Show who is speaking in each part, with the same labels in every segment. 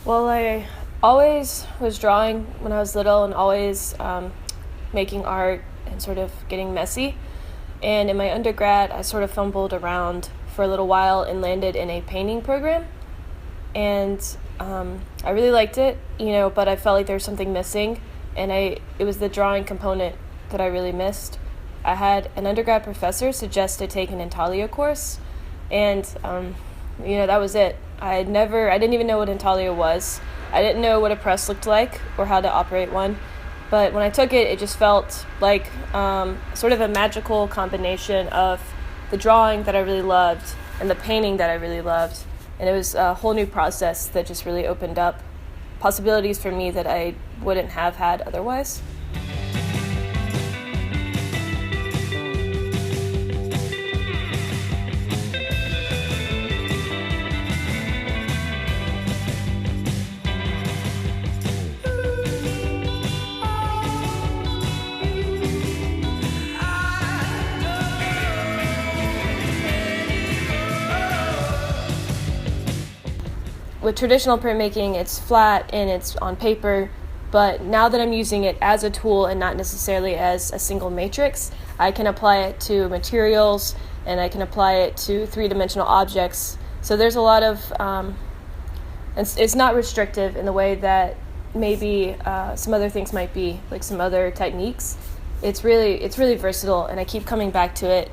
Speaker 1: Well, I always was drawing when I was little and always making art and sort of getting messy. And in my undergrad, I sort of fumbled around for a little while and landed in a painting program. And I really liked it, but I felt like there was something missing. And it was the drawing component that I really missed. I had an undergrad professor suggest I take an intaglio course, and that was it. I didn't even know what intaglio was. I didn't know what a press looked like or how to operate one. But when I took it, it just felt like sort of a magical combination of the drawing that I really loved and the painting that I really loved. And it was a whole new process that just really opened up possibilities for me that I wouldn't have had otherwise. With traditional printmaking, it's flat and it's on paper, but now that I'm using it as a tool and not necessarily as a single matrix, I can apply it to materials and I can apply it to three-dimensional objects. So there's a lot of, it's not restrictive in the way that maybe some other things might be, like some other techniques. It's really versatile, and I keep coming back to it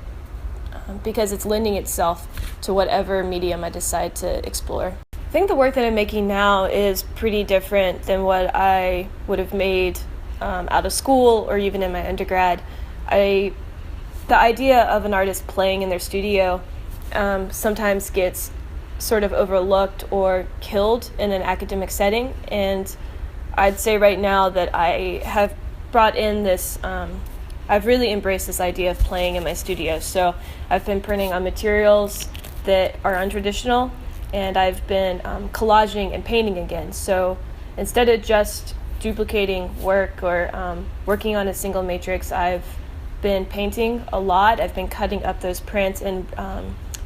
Speaker 1: because it's lending itself to whatever medium I decide to explore. I think the work that I'm making now is pretty different than what I would have made out of school or even in my undergrad. The idea of an artist playing in their studio sometimes gets sort of overlooked or killed in an academic setting, and I'd say right now that I have brought in this, I've really embraced this idea of playing in my studio. So I've been printing on materials that are untraditional, and I've been collaging and painting again. So instead of just duplicating work or working on a single matrix, I've been painting a lot. I've been cutting up those prints and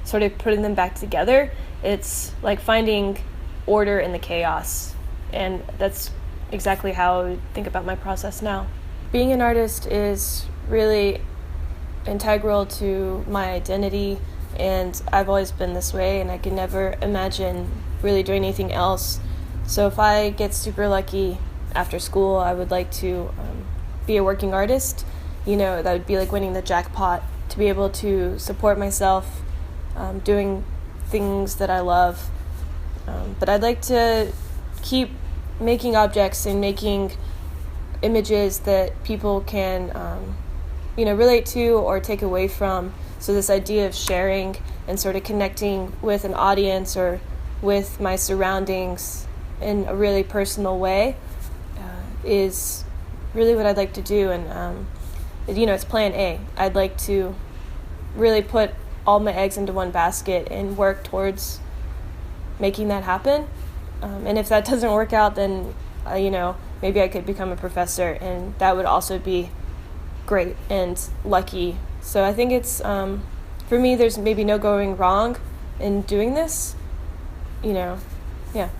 Speaker 1: sort of putting them back together. It's like finding order in the chaos, and that's exactly how I think about my process now. Being an artist is really integral to my identity, and I've always been this way, and I can never imagine really doing anything else. So if I get super lucky after school, I would like to be a working artist. That would be like winning the jackpot, to be able to support myself doing things that I love. But I'd like to keep making objects and making images that people can relate to or take away from. So this idea of sharing and sort of connecting with an audience or with my surroundings in a really personal way is really what I'd like to do. And it's plan A. I'd like to really put all my eggs into one basket and work towards making that happen. And if that doesn't work out, then maybe I could become a professor, and that would also be great and lucky. So I think it's, for me, there's maybe no going wrong in doing this, yeah.